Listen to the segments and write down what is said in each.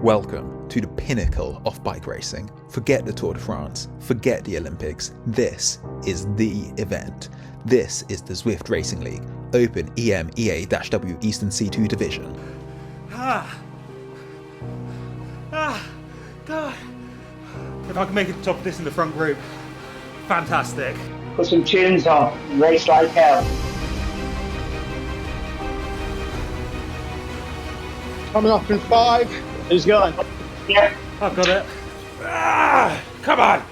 Welcome to the pinnacle of bike racing. Forget the Tour de France, forget the Olympics. This is the event. This is the Zwift Racing League, Open EMEA-W Eastern C2 division. God. If I can make it to the top of this in the front group, fantastic. Put some tunes on, race like hell. Coming up in 5. Who's going? Yeah. I've got it. Come on!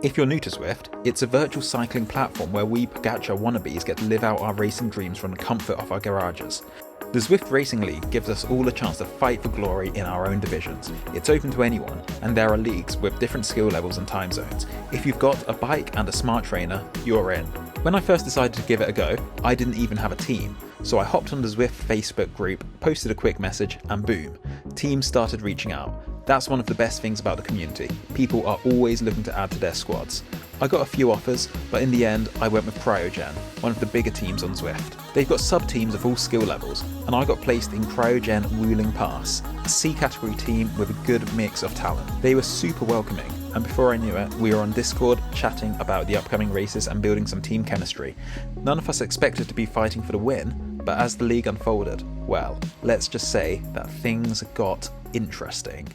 If you're new to Zwift, it's a virtual cycling platform where we Pogacar wannabes get to live out our racing dreams from the comfort of our garages. The Zwift Racing League gives us all a chance to fight for glory in our own divisions. It's open to anyone, and there are leagues with different skill levels and time zones. If you've got a bike and a smart trainer, you're in. When I first decided to give it a go, I didn't even have a team, so I hopped on the Zwift Facebook group, posted a quick message, and boom, teams started reaching out. That's one of the best things about the community. People are always looking to add to their squads. I got a few offers, but in the end I went with Cryogen, one of the bigger teams on Zwift. They've got sub-teams of all skill levels, and I got placed in Cryogen Wuling Pass, a C category team with a good mix of talent. They were super welcoming, and before I knew it, we were on Discord chatting about the upcoming races and building some team chemistry. None of us expected to be fighting for the win, but as the league unfolded, well, let's just say that things got interesting.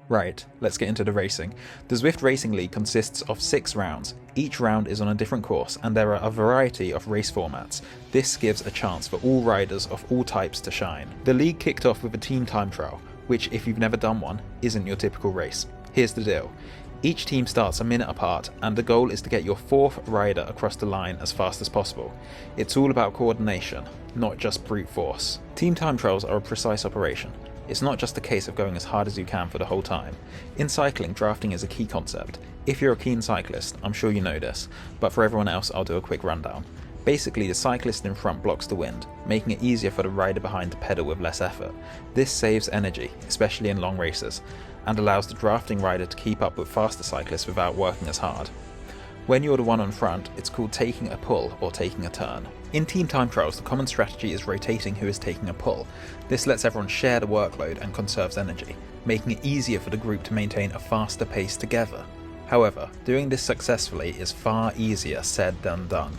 Right, let's get into the racing. The Zwift Racing League consists of 6 rounds. Each round is on a different course, and there are a variety of race formats. This gives a chance for all riders of all types to shine. The league kicked off with a team time trial, which, if you've never done one, isn't your typical race. Here's the deal. Each team starts a minute apart, and the goal is to get your 4th rider across the line as fast as possible. It's all about coordination, not just brute force. Team time trials are a precise operation. It's not just a case of going as hard as you can for the whole time. In cycling, drafting is a key concept. If you're a keen cyclist, I'm sure you know this, but for everyone else I'll do a quick rundown. Basically, the cyclist in front blocks the wind, making it easier for the rider behind to pedal with less effort. This saves energy, especially in long races, and allows the drafting rider to keep up with faster cyclists without working as hard. When you're the one on front, it's called taking a pull or taking a turn. In team time trials, the common strategy is rotating who is taking a pull. This lets everyone share the workload and conserves energy, making it easier for the group to maintain a faster pace together. However, doing this successfully is far easier said than done.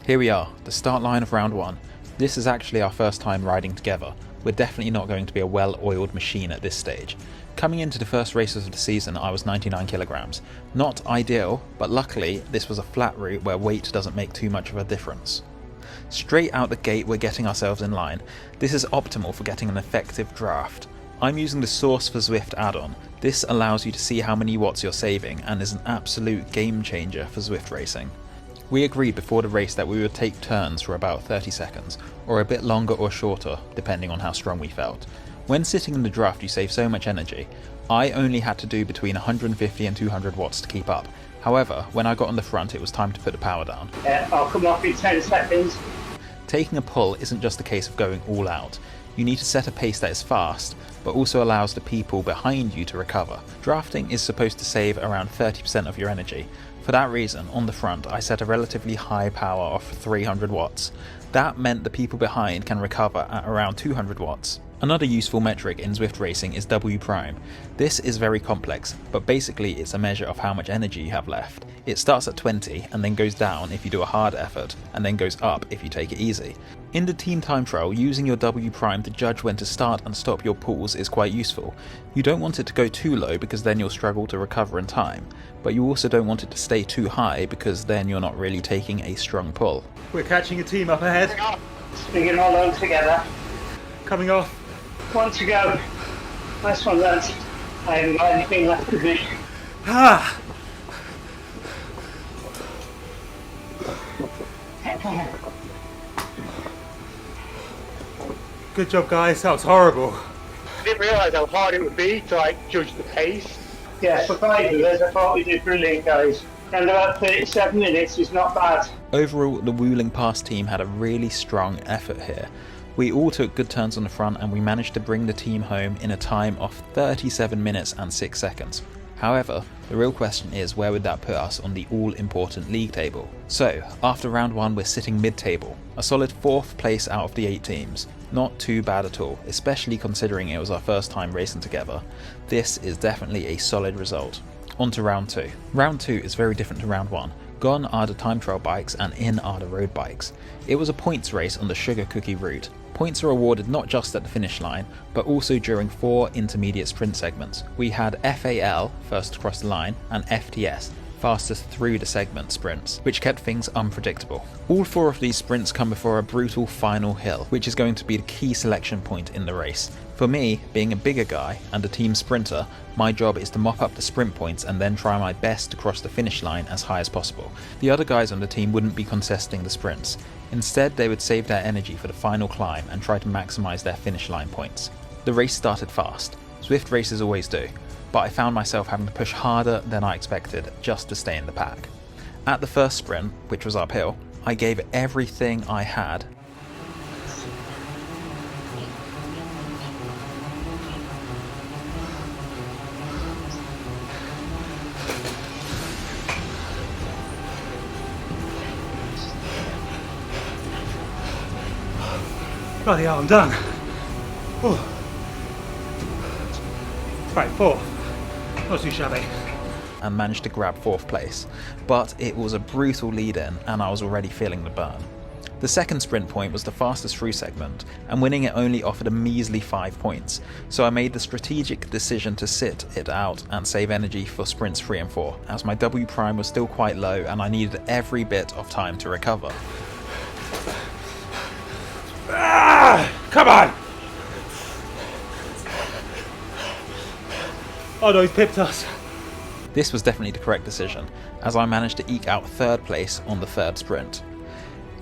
Here we are, the start line of round 1. This is actually our first time riding together. We're definitely not going to be a well-oiled machine at this stage. Coming into the first races of the season, I was 99 kilograms. Not ideal, but luckily this was a flat route where weight doesn't make too much of a difference. Straight out the gate, we're getting ourselves in line. This is optimal for getting an effective draft. I'm using the Source for Zwift add-on. This allows you to see how many watts you're saving and is an absolute game changer for Zwift racing. We agreed before the race that we would take turns for about 30 seconds, or a bit longer or shorter, depending on how strong we felt. When sitting in the draft you save so much energy. I only had to do between 150 and 200 watts to keep up. However, when I got on the front it was time to put the power down. I'll come off in 10 seconds. Taking a pull isn't just a case of going all out. You need to set a pace that is fast, but also allows the people behind you to recover. Drafting is supposed to save around 30% of your energy. For that reason, on the front I set a relatively high power of 300 watts. That meant the people behind can recover at around 200 watts. Another useful metric in Zwift racing is W prime. This is very complex, but basically it's a measure of how much energy you have left. It starts at 20 and then goes down if you do a hard effort, and then goes up if you take it easy. In the team time trial, using your W prime to judge when to start and stop your pulls is quite useful. You don't want it to go too low because then you'll struggle to recover in time, but you also don't want it to stay too high because then you're not really taking a strong pull. We're catching a team up ahead. Swinging all on together. Coming off. 1 to go. Nice one, lads. I haven't got anything left of me. Good job, guys. That was horrible. I didn't realise how hard it would be to judge the pace. Yeah, for 5 years I thought we did brilliant, guys. And about 37 minutes is not bad. Overall, the Wuling Pass team had a really strong effort here. We all took good turns on the front and we managed to bring the team home in a time of 37 minutes and 6 seconds. However, the real question is, where would that put us on the all-important league table? So, after round 1 we're sitting mid-table, a solid 4th place out of the 8 teams. Not too bad at all, especially considering it was our first time racing together. This is definitely a solid result. On to round 2. Round 2 is very different to round 1. Gone are the time trial bikes and in are the road bikes. It was a points race on the Sugar Cookie route. Points are awarded not just at the finish line, but also during 4 intermediate sprint segments. We had FAL, first across the line, and FTS, fastest through the segment sprints, which kept things unpredictable. All 4 of these sprints come before a brutal final hill, which is going to be the key selection point in the race. For me, being a bigger guy and a team sprinter, my job is to mop up the sprint points and then try my best to cross the finish line as high as possible. The other guys on the team wouldn't be contesting the sprints. Instead, they would save their energy for the final climb and try to maximise their finish line points. The race started fast. Zwift races always do, but I found myself having to push harder than I expected just to stay in the pack. At the first sprint, which was uphill, I gave it everything I had. Bloody hell, I'm done. Oh. Right, 4. Not too shabby. And managed to grab 4th place, but it was a brutal lead-in and I was already feeling the burn. The second sprint point was the fastest through segment, and winning it only offered a measly 5 points, so I made the strategic decision to sit it out and save energy for sprints 3 and 4, as my W prime was still quite low and I needed every bit of time to recover. Come on! Oh no, he's pipped us. This was definitely the correct decision, as I managed to eke out 3rd place on the 3rd sprint.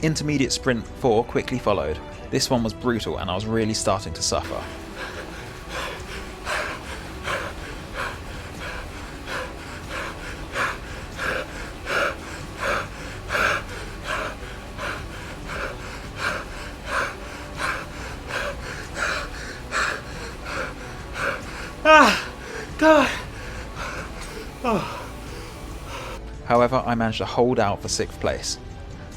Intermediate sprint 4 quickly followed. This one was brutal and I was really starting to suffer. God. Oh. However, I managed to hold out for 6th place.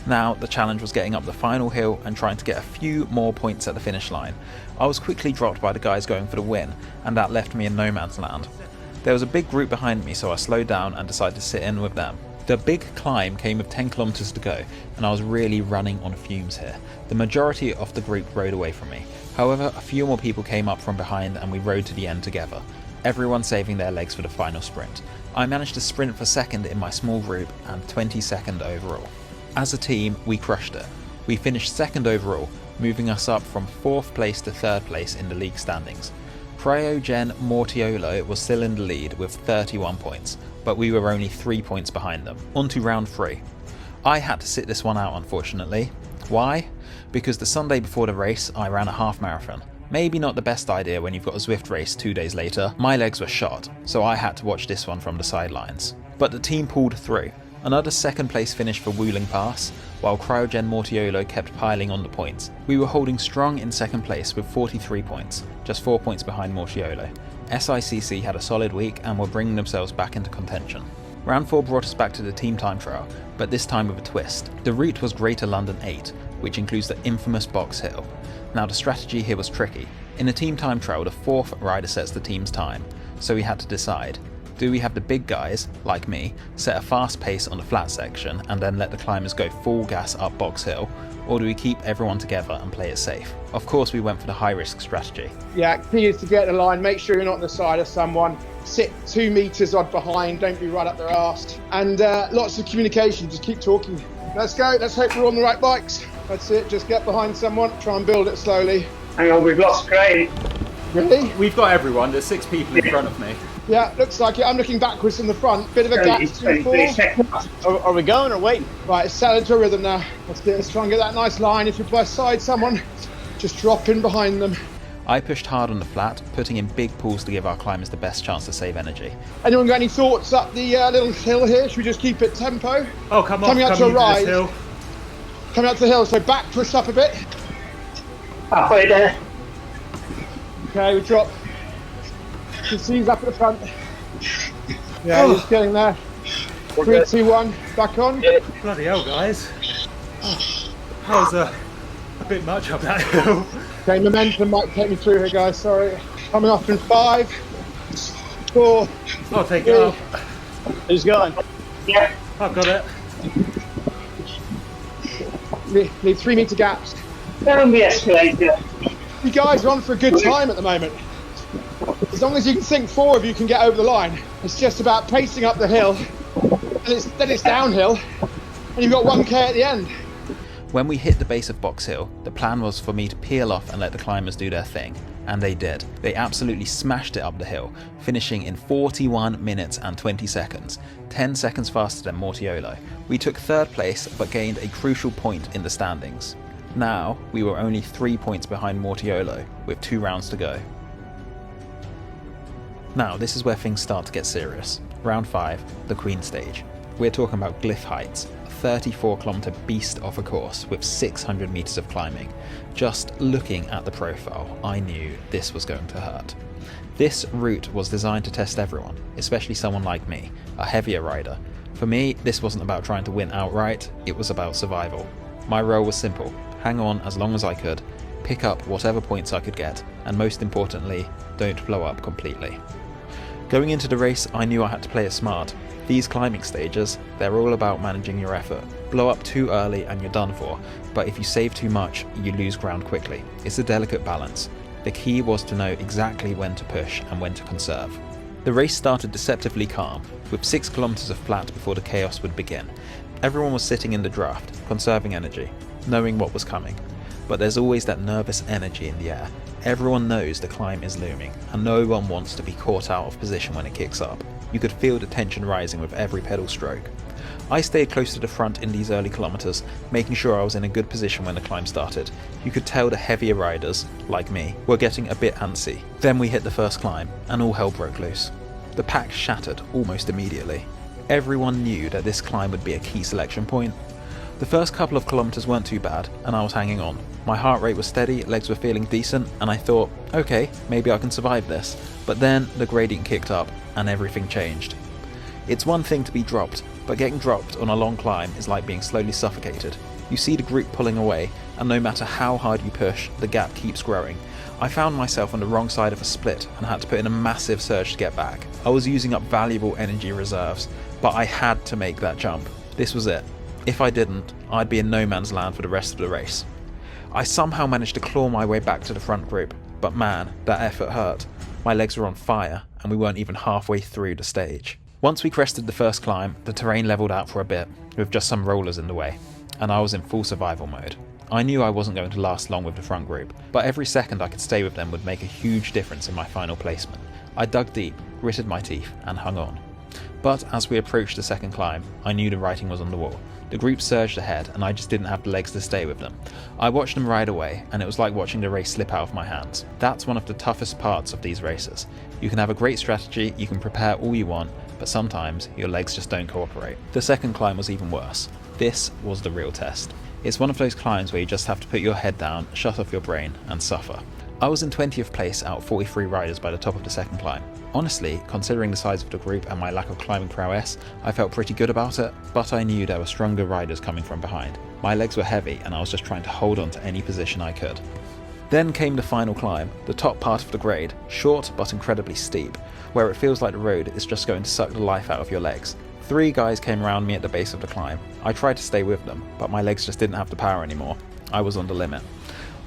Now, the challenge was getting up the final hill and trying to get a few more points at the finish line. I was quickly dropped by the guys going for the win, and that left me in no man's land. There was a big group behind me, so I slowed down and decided to sit in with them. The big climb came with 10 kilometers to go, and I was really running on fumes here. The majority of the group rode away from me. However, a few more people came up from behind and we rode to the end together, everyone saving their legs for the final sprint. I managed to sprint for 2nd in my small group and 22nd overall. As a team, we crushed it. We finished 2nd overall, moving us up from 4th place to 3rd place in the league standings. Cryogen Mortiolo was still in the lead with 31 points, but we were only 3 points behind them. On to round 3. I had to sit this one out, unfortunately. Why? Because the Sunday before the race I ran a half marathon. Maybe not the best idea when you've got a Zwift race 2 days later. My legs were shot, so I had to watch this one from the sidelines. But the team pulled through. Another 2nd place finish for Wuling Pass, while Cryogen Mortiolo kept piling on the points. We were holding strong in 2nd place with 43 points, just 4 points behind Mortiolo. SICC had a solid week and were bringing themselves back into contention. Round 4 brought us back to the team time trial, but this time with a twist. The route was Greater London 8, which includes the infamous Box Hill. Now the strategy here was tricky. In a team time trial, the 4th rider sets the team's time, so we had to decide. Do we have the big guys, like me, set a fast pace on the flat section and then let the climbers go full gas up Box Hill, or do we keep everyone together and play it safe? Of course we went for the high risk strategy. Yeah, key is to get the line, make sure you're not on the side of someone, sit 2 metres odd behind, don't be right up their arse, and lots of communication, just keep talking. Let's go, let's hope we're on the right bikes. That's it, just get behind someone, try and build it slowly. Hang on, we've lost Craig. Really? We've got everyone. There's 6 people in front of me. Yeah, looks like it. I'm looking backwards in the front. Bit of a gap to fall. Are we going or waiting? Right, it's settled into a rhythm now. Let's try and get that nice line. If you're beside someone, just drop in behind them. I pushed hard on the flat, putting in big pulls to give our climbers the best chance to save energy. Anyone got any thoughts up the little hill here? Should we just keep it tempo? Oh, come on. Coming out to a rise. Hill. Coming out to the hill, so back, push up a bit. Halfway there. Okay, we drop. You can see he's up at the front. Yeah, he's getting there. 3, 2, 1, back on. Bloody hell, guys. That was a bit much up that hill. Okay, momentum might take me through here, guys. Sorry. Coming off in 5, 4. I'll take it up. Who's going? Yeah. I've got it. Need 3 metre gaps. Down the escalator. You guys are on for a good time at the moment. As long as you can think 4 of you can get over the line. It's just about pacing up the hill, and then it's downhill, and you've got 1k at the end. When we hit the base of Box Hill, the plan was for me to peel off and let the climbers do their thing, and they did. They absolutely smashed it up the hill, finishing in 41 minutes and 20 seconds, 10 seconds faster than Mortiolo. We took 3rd place but gained a crucial point in the standings. Now, we were only 3 points behind Mortiolo, with 2 rounds to go. Now, this is where things start to get serious. Round 5, the Queen stage. We're talking about Glyph Heights, a 34km beast of a course with 600 metres of climbing. Just looking at the profile, I knew this was going to hurt. This route was designed to test everyone, especially someone like me, a heavier rider. For me, this wasn't about trying to win outright, it was about survival. My role was simple: hang on as long as I could, pick up whatever points I could get, and most importantly, don't blow up completely. Going into the race, I knew I had to play it smart. These climbing stages, they're all about managing your effort. Blow up too early and you're done for, but if you save too much, you lose ground quickly. It's a delicate balance. The key was to know exactly when to push and when to conserve. The race started deceptively calm, with 6 kilometers of flat before the chaos would begin. Everyone was sitting in the draft, conserving energy, knowing what was coming. But there's always that nervous energy in the air. Everyone knows the climb is looming, and no one wants to be caught out of position when it kicks up. You could feel the tension rising with every pedal stroke. I stayed close to the front in these early kilometers, making sure I was in a good position when the climb started. You could tell the heavier riders, like me, were getting a bit antsy. Then we hit the first climb, and all hell broke loose. The pack shattered almost immediately. Everyone knew that this climb would be a key selection point. The first couple of kilometers weren't too bad, and I was hanging on. My heart rate was steady, legs were feeling decent, and I thought, okay, maybe I can survive this. But then the gradient kicked up, and everything changed. It's one thing to be dropped, but getting dropped on a long climb is like being slowly suffocated. You see the group pulling away, and no matter how hard you push, the gap keeps growing. I found myself on the wrong side of a split and had to put in a massive surge to get back. I was using up valuable energy reserves, but I had to make that jump. This was it. If I didn't, I'd be in no man's land for the rest of the race. I somehow managed to claw my way back to the front group, but man, that effort hurt. My legs were on fire, and we weren't even halfway through the stage. Once we crested the first climb, the terrain leveled out for a bit, with just some rollers in the way, and I was in full survival mode. I knew I wasn't going to last long with the front group, but every second I could stay with them would make a huge difference in my final placement. I dug deep, gritted my teeth, and hung on. But as we approached the second climb, I knew the writing was on the wall. The group surged ahead, and I just didn't have the legs to stay with them. I watched them ride away, and it was like watching the race slip out of my hands. That's one of the toughest parts of these races. You can have a great strategy, you can prepare all you want, but sometimes your legs just don't cooperate. The second climb was even worse. This was the real test. It's one of those climbs where you just have to put your head down, shut off your brain, and suffer. I was in 20th place out of 43 riders by the top of the second climb. Honestly, considering the size of the group and my lack of climbing prowess, I felt pretty good about it, but I knew there were stronger riders coming from behind. My legs were heavy and I was just trying to hold on to any position I could. Then came the final climb, the top part of the grade, short but incredibly steep, where it feels like the road is just going to suck the life out of your legs. 3 guys came around me at the base of the climb. I tried to stay with them, but my legs just didn't have the power anymore. I was on the limit.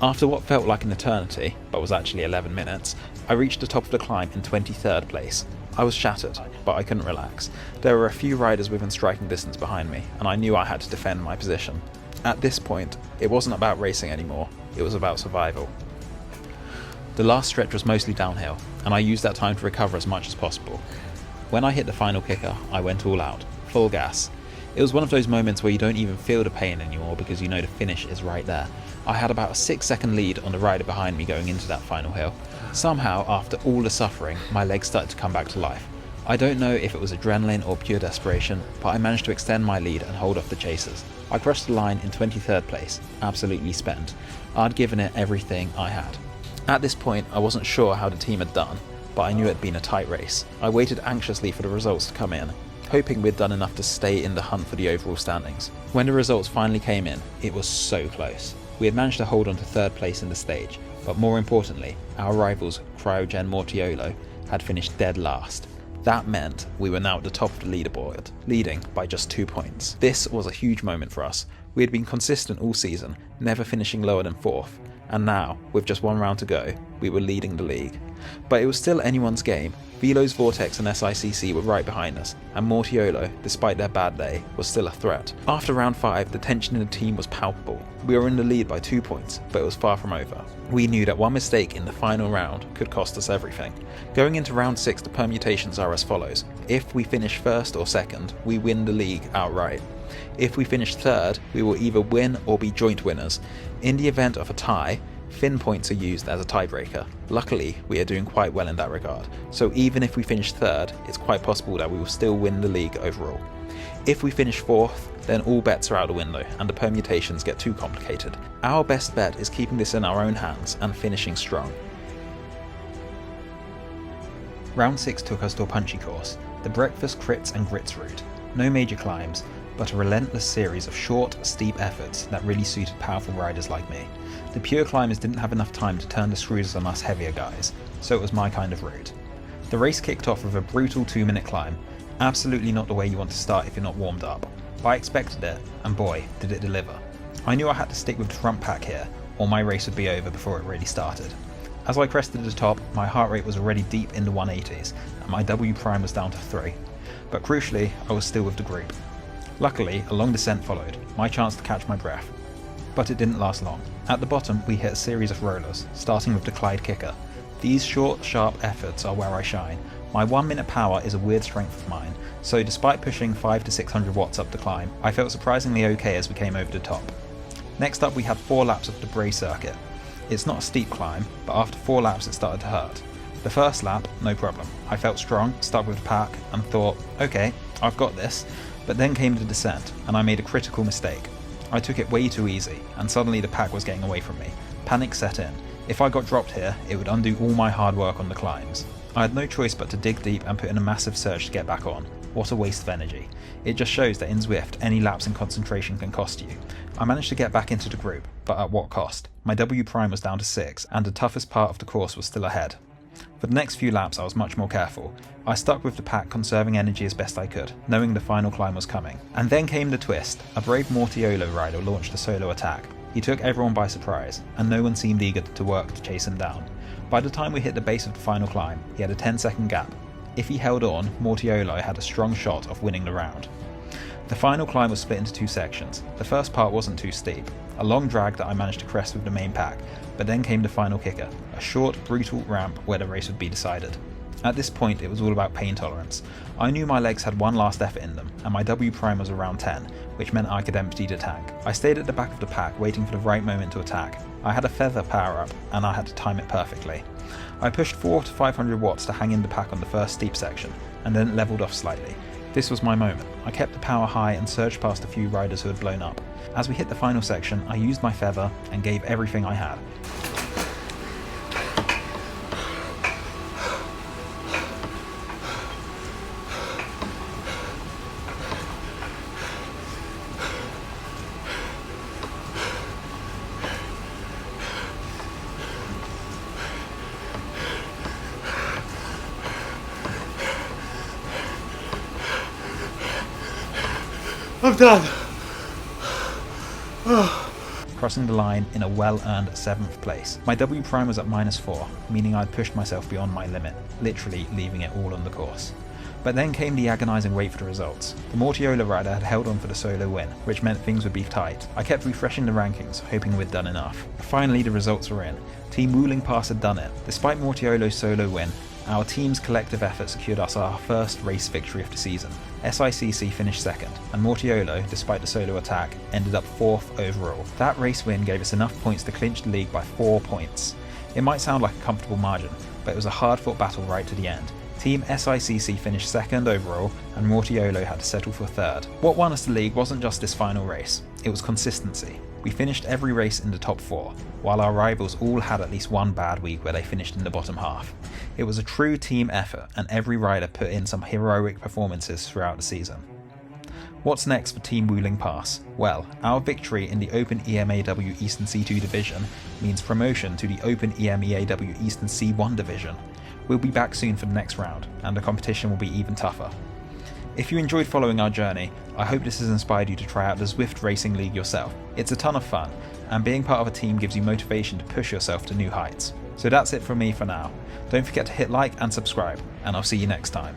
After what felt like an eternity, but was actually 11 minutes, I reached the top of the climb in 23rd place. I was shattered, but I couldn't relax. There were a few riders within striking distance behind me, and I knew I had to defend my position. At this point, it wasn't about racing anymore, it was about survival. The last stretch was mostly downhill, and I used that time to recover as much as possible. When I hit the final kicker, I went all out, full gas. It was one of those moments where you don't even feel the pain anymore because you know the finish is right there. I had about a 6-second lead on the rider behind me going into that final hill. Somehow, after all the suffering, my legs started to come back to life. I don't know if it was adrenaline or pure desperation, but I managed to extend my lead and hold off the chasers. I crossed the line in 23rd place, absolutely spent. I'd given it everything I had. At this point, I wasn't sure how the team had done, but I knew it had been a tight race. I waited anxiously for the results to come in, hoping we'd done enough to stay in the hunt for the overall standings. When the results finally came in, it was so close. We had managed to hold on to 3rd place in the stage, but more importantly, our rivals Cryogen Mortiolo had finished dead last. That meant we were now at the top of the leaderboard, leading by just 2 points. This was a huge moment for us. We had been consistent all season, never finishing lower than 4th, and now, with just 1 round to go, we were leading the league. But it was still anyone's game. Velo's Vortex and SICC were right behind us, and Mortiolo, despite their bad day, was still a threat. After round 5, the tension in the team was palpable. We were in the lead by 2 points, but it was far from over. We knew that one mistake in the final round could cost us everything. Going into round 6, the permutations are as follows. If we finish 1st or 2nd, we win the league outright. If we finish 3rd, we will either win or be joint winners. In the event of a tie, Fin points are used as a tiebreaker. Luckily, we are doing quite well in that regard, so even if we finish 3rd, it's quite possible that we will still win the league overall. If we finish 4th, then all bets are out the window and the permutations get too complicated. Our best bet is keeping this in our own hands and finishing strong. Round 6 took us to a punchy course, the breakfast, crits and grits route. No major climbs, but a relentless series of short, steep efforts that really suited powerful riders like me. The pure climbers didn't have enough time to turn the screws on us heavier guys, so it was my kind of route. The race kicked off with a brutal 2-minute climb, absolutely not the way you want to start if you're not warmed up. But I expected it, and boy, did it deliver. I knew I had to stick with the front pack here, or my race would be over before it really started. As I crested the top, my heart rate was already deep in the 180s, and my W prime was down to 3. But crucially, I was still with the group. Luckily, a long descent followed, my chance to catch my breath. But it didn't last long. At the bottom, we hit a series of rollers, starting with the Clyde kicker. These short, sharp efforts are where I shine. My 1-minute power is a weird strength of mine, so despite pushing 500 to 600 watts up the climb, I felt surprisingly okay as we came over the top. Next up, we had 4 laps of the Bray circuit. It's not a steep climb, but after 4 laps it started to hurt. The first lap, no problem. I felt strong, stuck with the pack, and thought, okay, I've got this. But then came the descent, and I made a critical mistake. I took it way too easy, and suddenly the pack was getting away from me. Panic set in. If I got dropped here, it would undo all my hard work on the climbs. I had no choice but to dig deep and put in a massive surge to get back on. What a waste of energy. It just shows that in Zwift, any lapse in concentration can cost you. I managed to get back into the group, but at what cost? My W prime was down to 6, and the toughest part of the course was still ahead. For the next few laps I was much more careful. I stuck with the pack, conserving energy as best I could, knowing the final climb was coming. And then came the twist. A brave Mortiolo rider launched a solo attack. He took everyone by surprise, and no one seemed eager to work to chase him down. By the time we hit the base of the final climb, he had a 10-second gap. If he held on, Mortiolo had a strong shot of winning the round. The final climb was split into 2 sections. The first part wasn't too steep, a long drag that I managed to crest with the main pack, but then came the final kicker, a short, brutal ramp where the race would be decided. At this point it was all about pain tolerance. I knew my legs had one last effort in them, and my W prime was around 10, which meant I could empty the tank. I stayed at the back of the pack waiting for the right moment to attack. I had a feather power up, and I had to time it perfectly. I pushed 400 to 500 watts to hang in the pack on the first steep section, and then leveled off slightly. This was my moment. I kept the power high and surged past a few riders who had blown up. As we hit the final section, I used my feather and gave everything I had. I'm done. Crossing the line in a well-earned 7th place. My W prime was at -4, meaning I'd pushed myself beyond my limit, literally leaving it all on the course. But then came the agonising wait for the results. The Mortiolo rider had held on for the solo win, which meant things would be tight. I kept refreshing the rankings, hoping we'd done enough. Finally the results were in. Team Wuling Pass had done it. Despite Mortiolo's solo win, our team's collective effort secured us our first race victory of the season. SICC finished 2nd, and Mortiolo, despite the solo attack, ended up 4th overall. That race win gave us enough points to clinch the league by 4 points. It might sound like a comfortable margin, but it was a hard-fought battle right to the end. Team SICC finished 2nd overall, and Mortiolo had to settle for 3rd. What won us the league wasn't just this final race, it was consistency. We finished every race in the top 4, while our rivals all had at least one bad week where they finished in the bottom half. It was a true team effort, and every rider put in some heroic performances throughout the season. What's next for Team Wuling Pass? Well, our victory in the Open EMEAW Eastern C2 division means promotion to the Open EMEAW Eastern C1 division. We'll be back soon for the next round, and the competition will be even tougher. If you enjoyed following our journey, I hope this has inspired you to try out the Zwift Racing League yourself. It's a ton of fun, and being part of a team gives you motivation to push yourself to new heights. So that's it from me for now. Don't forget to hit like and subscribe, and I'll see you next time.